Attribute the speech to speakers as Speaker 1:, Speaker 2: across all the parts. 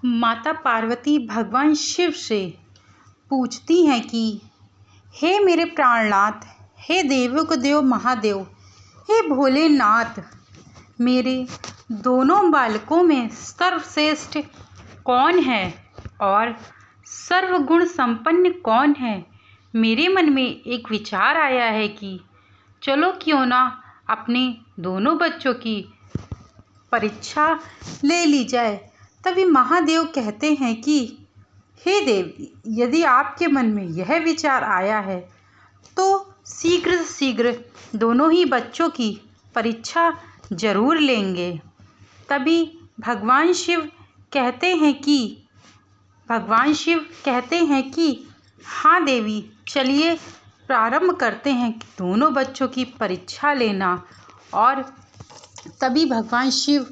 Speaker 1: माता पार्वती भगवान शिव से पूछती हैं कि हे मेरे प्राणनाथ, हे देवों के देव महादेव, हे भोलेनाथ, मेरे दोनों बालकों में सर्वश्रेष्ठ कौन है और सर्वगुण संपन्न कौन है। मेरे मन में एक विचार आया है कि चलो क्यों ना अपने दोनों बच्चों की परीक्षा ले ली जाए। तभी महादेव कहते हैं कि हे देव, यदि आपके मन में यह विचार आया है तो शीघ्र से शीघ्र दोनों ही बच्चों की परीक्षा जरूर लेंगे। तभी भगवान शिव कहते हैं कि हाँ देवी, चलिए प्रारंभ करते हैं कि दोनों बच्चों की परीक्षा लेना। और तभी भगवान शिव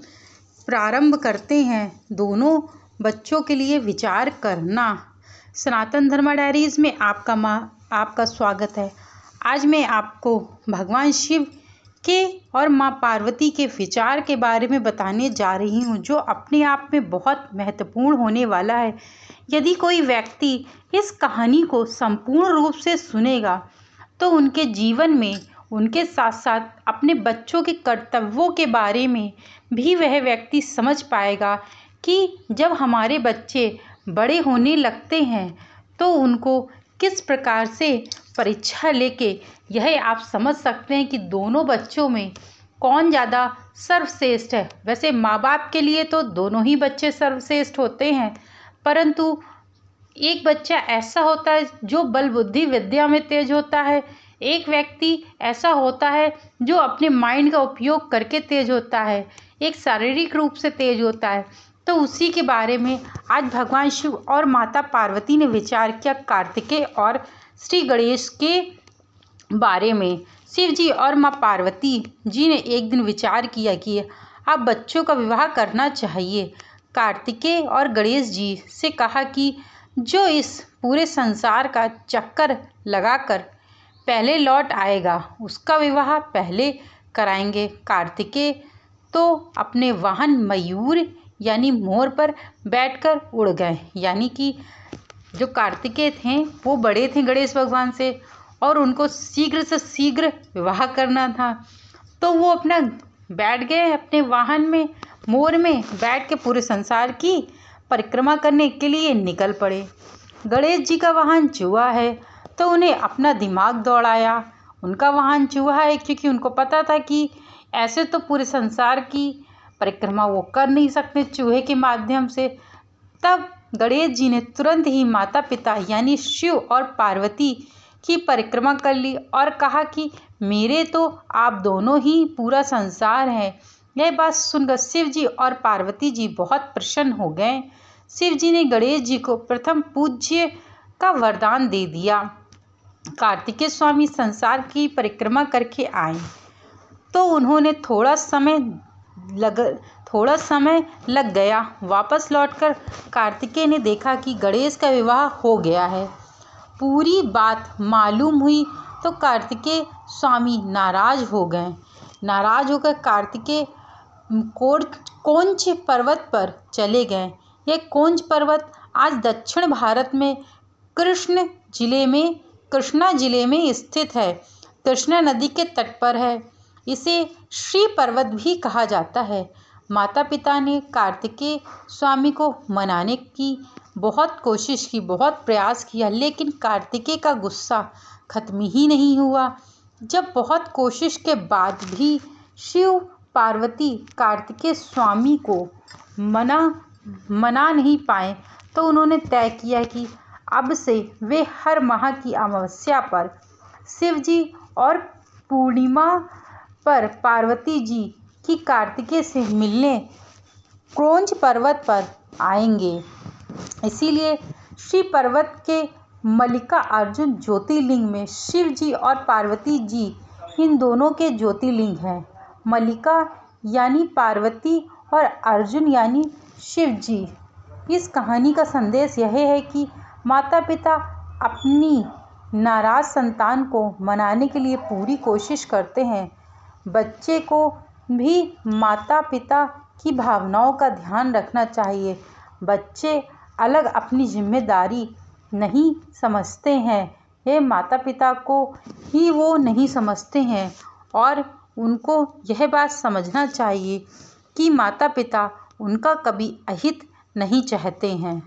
Speaker 1: प्रारंभ करते हैं दोनों बच्चों के लिए विचार करना। सनातन धर्मा डायरीज में आपका स्वागत है। आज मैं आपको भगवान शिव के और माँ पार्वती के विचार के बारे में बताने जा रही हूँ, जो अपने आप में बहुत महत्वपूर्ण होने वाला है। यदि कोई व्यक्ति इस कहानी को संपूर्ण रूप से सुनेगा तो उनके जीवन में उनके साथ साथ अपने बच्चों के कर्तव्यों के बारे में भी वह व्यक्ति समझ पाएगा कि जब हमारे बच्चे बड़े होने लगते हैं तो उनको किस प्रकार से परीक्षा लेके यह आप समझ सकते हैं कि दोनों बच्चों में कौन ज़्यादा सर्वश्रेष्ठ है। वैसे माँ बाप के लिए तो दोनों ही बच्चे सर्वश्रेष्ठ होते हैं, परंतु एक बच्चा ऐसा होता है जो बल बुद्धि विद्या में तेज होता है, एक व्यक्ति ऐसा होता है जो अपने माइंड का उपयोग करके तेज होता है, एक शारीरिक रूप से तेज होता है। तो उसी के बारे में आज भगवान शिव और माता पार्वती ने विचार किया कार्तिकेय और श्री गणेश के बारे में। शिव जी और माँ पार्वती जी ने एक दिन विचार किया कि अब बच्चों का विवाह करना चाहिए। कार्तिकेय और गणेश जी से कहा कि जो इस पूरे संसार का चक्कर लगाकर पहले लौट आएगा उसका विवाह पहले कराएंगे। कार्तिकेय तो अपने वाहन मयूर यानी मोर पर बैठकर उड़ गए, यानी कि जो कार्तिकेय थे वो बड़े थे गणेश भगवान से और उनको शीघ्र से शीघ्र विवाह करना था। तो वो अपना बैठ गए अपने वाहन में, मोर में बैठ के पूरे संसार की परिक्रमा करने के लिए निकल पड़े। गणेश जी का वाहन चूहा है तो उन्हें अपना दिमाग दौड़ाया। उनका वाहन चूहा है क्योंकि उनको पता था कि ऐसे तो पूरे संसार की परिक्रमा वो कर नहीं सकते चूहे के माध्यम से। तब गणेश जी ने तुरंत ही माता पिता यानी शिव और पार्वती की परिक्रमा कर ली और कहा कि मेरे तो आप दोनों ही पूरा संसार हैं। यह बात सुनकर शिव जी और पार्वती जी बहुत प्रसन्न हो गए। शिव जी ने गणेश जी को प्रथम पूज्य का वरदान दे दिया। कार्तिकेय स्वामी संसार की परिक्रमा करके आए तो उन्होंने थोड़ा समय लग गया। वापस लौटकर कार्तिकेय ने देखा कि गणेश का विवाह हो गया है। पूरी बात मालूम हुई तो कार्तिकेय स्वामी नाराज हो गए। नाराज होकर कार्तिकेय कोंच पर्वत पर चले गए। यह कोंच पर्वत आज दक्षिण भारत में कृष्णा जिले में स्थित है। कृष्णा नदी के तट पर है। इसे श्री पर्वत भी कहा जाता है। माता पिता ने कार्तिकेय स्वामी को मनाने की बहुत कोशिश की, बहुत प्रयास किया, लेकिन कार्तिकेय का गुस्सा खत्म ही नहीं हुआ। जब बहुत कोशिश के बाद भी शिव पार्वती कार्तिकेय स्वामी को मना नहीं पाए तो उन्होंने तय किया कि अब से वे हर माह की अमावस्या पर शिव जी और पूर्णिमा पर पार्वती जी की कार्तिकेय से मिलने क्रोंच पर्वत पर आएंगे। इसीलिए श्री पर्वत के मल्लिकार्जुन ज्योतिर्लिंग में शिव जी और पार्वती जी इन दोनों के ज्योतिर्लिंग हैं। मल्लिका यानी पार्वती और अर्जुन यानी शिव जी। इस कहानी का संदेश यह है कि माता पिता अपनी नाराज संतान को मनाने के लिए पूरी कोशिश करते हैं। बच्चे को भी माता पिता की भावनाओं का ध्यान रखना चाहिए। बच्चे अलग अपनी जिम्मेदारी नहीं समझते हैं। ये माता पिता को ही वो नहीं समझते हैं और उनको यह बात समझना चाहिए कि माता पिता उनका कभी अहित नहीं चाहते हैं।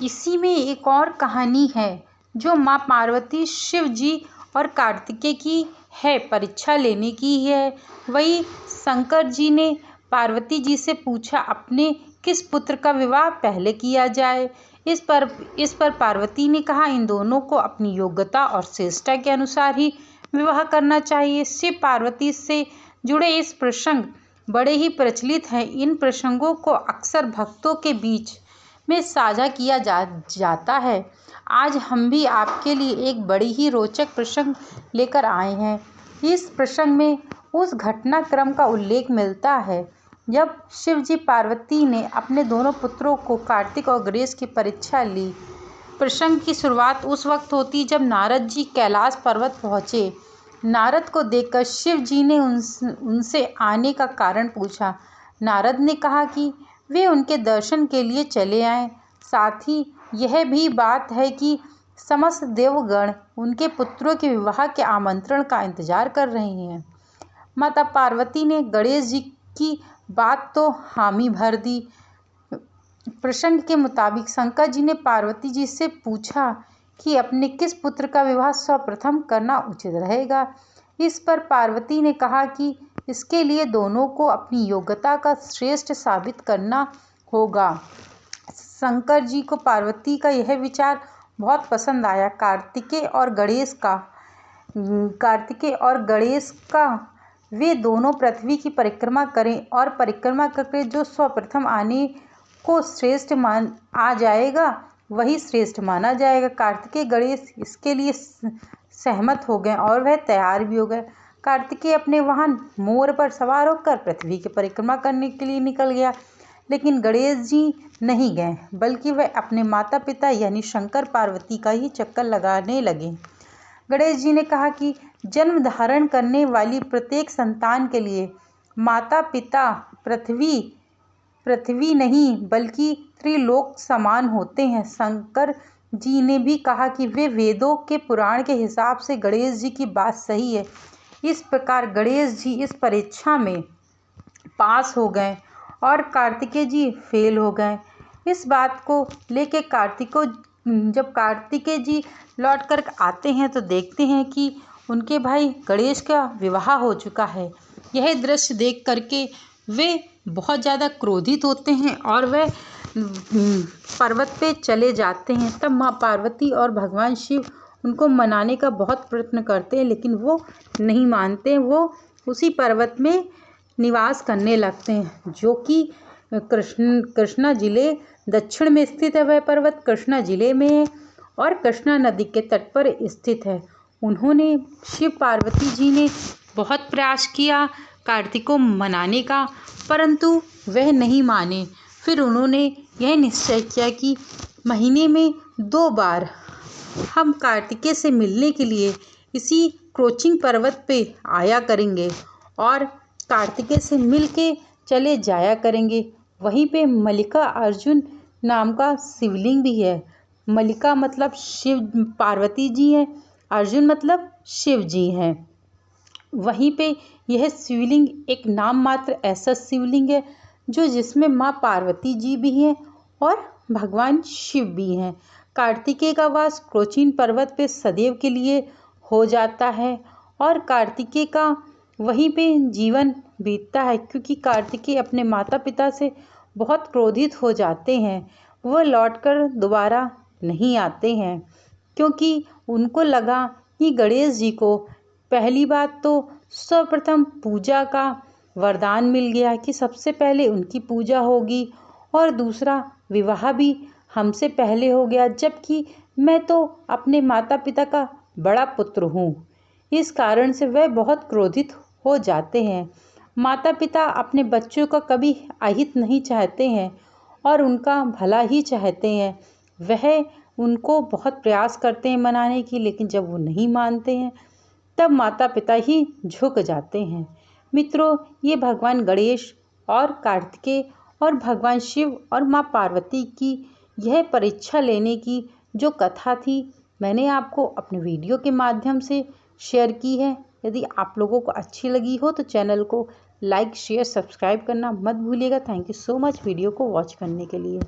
Speaker 1: इसी में एक और कहानी है जो माँ पार्वती, शिव जी और कार्तिकेय की है, परीक्षा लेने की है। वही शंकर जी ने पार्वती जी से पूछा अपने किस पुत्र का विवाह पहले किया जाए। इस पर पार्वती ने कहा इन दोनों को अपनी योग्यता और श्रेष्ठता के अनुसार ही विवाह करना चाहिए। शिव पार्वती से जुड़े इस प्रसंग बड़े ही प्रचलित हैं। इन प्रसंगों को अक्सर भक्तों के बीच में साझा किया जाता है। आज हम भी आपके लिए एक बड़ी ही रोचक प्रसंग लेकर आए हैं। इस प्रसंग में उस घटनाक्रम का उल्लेख मिलता है जब शिव जी पार्वती ने अपने दोनों पुत्रों को कार्तिक और गणेश की परीक्षा ली। प्रसंग की शुरुआत उस वक्त होती जब नारद जी कैलाश पर्वत पहुँचे। नारद को देखकर शिव जी ने उनसे आने का कारण पूछा। नारद ने कहा कि वे उनके दर्शन के लिए चले आए। साथ ही यह भी बात है कि समस्त देवगण उनके पुत्रों के विवाह के आमंत्रण का इंतजार कर रहे हैं। माता पार्वती ने गणेश जी की बात तो हामी भर दी। प्रसंग के मुताबिक शंकर जी ने पार्वती जी से पूछा कि अपने किस पुत्र का विवाह सर्वप्रथम करना उचित रहेगा। इस पर पार्वती ने कहा कि इसके लिए दोनों को अपनी योग्यता का श्रेष्ठ साबित करना होगा। शंकर जी को पार्वती का यह विचार बहुत पसंद आया। कार्तिकेय और गणेश का वे दोनों पृथ्वी की परिक्रमा करें और परिक्रमा करके जो सर्वप्रथम आने को श्रेष्ठ आ जाएगा वही श्रेष्ठ माना जाएगा। कार्तिकेय गणेश इसके लिए सहमत हो गए और वह तैयार भी हो गए। कार्तिकेय अपने वाहन मोर पर सवार होकर पृथ्वी की परिक्रमा करने के लिए निकल गया, लेकिन गणेश जी नहीं गए, बल्कि वह अपने माता पिता यानी शंकर पार्वती का ही चक्कर लगाने लगे। गणेश जी ने कहा कि जन्म धारण करने वाली प्रत्येक संतान के लिए माता पिता पृथ्वी नहीं बल्कि त्रिलोक समान होते हैं। शंकर जी ने भी कहा कि वे वेदों के पुराण के हिसाब से गणेश जी की बात सही है। इस प्रकार गणेश जी इस परीक्षा में पास हो गए और कार्तिकेय जी फेल हो गए। इस बात को लेके जब कार्तिकेय जी लौट कर आते हैं तो देखते हैं कि उनके भाई गणेश का विवाह हो चुका है। यह दृश्य देख करके वे बहुत ज़्यादा क्रोधित होते हैं और वे पर्वत पे चले जाते हैं। तब माँ पार्वती और भगवान शिव उनको मनाने का बहुत प्रयत्न करते हैं, लेकिन वो नहीं मानते। वो उसी पर्वत में निवास करने लगते हैं, जो कि कृष्णा जिले दक्षिण में स्थित है। वह पर्वत कृष्णा जिले में है और कृष्णा नदी के तट पर स्थित है। उन्होंने शिव पार्वती जी ने बहुत प्रयास किया कार्तिक को मनाने का, परंतु वह नहीं माने। फिर उन्होंने यह निश्चय किया कि महीने में 2 बार हम कार्तिकेय से मिलने के लिए इसी क्रोचिंग पर्वत पे आया करेंगे और कार्तिकेय से मिल के चले जाया करेंगे। वहीं पे मल्लिका अर्जुन नाम का शिवलिंग भी है। मल्लिका मतलब शिव पार्वती जी हैं, अर्जुन मतलब शिव जी हैं। वहीं पे यह शिवलिंग एक नाम मात्र ऐसा शिवलिंग है जो जिसमें माँ पार्वती जी भी हैं और भगवान शिव भी हैं। कार्तिकेय का वास क्रोचिन पर्वत पे सदैव के लिए हो जाता है और कार्तिकेय का वहीं पे जीवन बीतता है, क्योंकि कार्तिकेय अपने माता पिता से बहुत क्रोधित हो जाते हैं। वह लौटकर दोबारा नहीं आते हैं, क्योंकि उनको लगा कि गणेश जी को पहली बात तो सर्वप्रथम पूजा का वरदान मिल गया कि सबसे पहले उनकी पूजा होगी और दूसरा विवाह भी हमसे पहले हो गया, जबकि मैं तो अपने माता पिता का बड़ा पुत्र हूँ। इस कारण से वह बहुत क्रोधित हो जाते हैं। माता पिता अपने बच्चों का कभी अहित नहीं चाहते हैं और उनका भला ही चाहते हैं। वह उनको बहुत प्रयास करते हैं मनाने की, लेकिन जब वो नहीं मानते हैं तब माता पिता ही झुक जाते हैं। मित्रों, ये भगवान गणेश और कार्तिकेय और भगवान शिव और माँ पार्वती की यह परीक्षा लेने की जो कथा थी, मैंने आपको अपने वीडियो के माध्यम से शेयर की है। यदि आप लोगों को अच्छी लगी हो तो चैनल को लाइक, शेयर, सब्सक्राइब करना मत भूलिएगा। Thank you so much video को वॉच करने के लिए।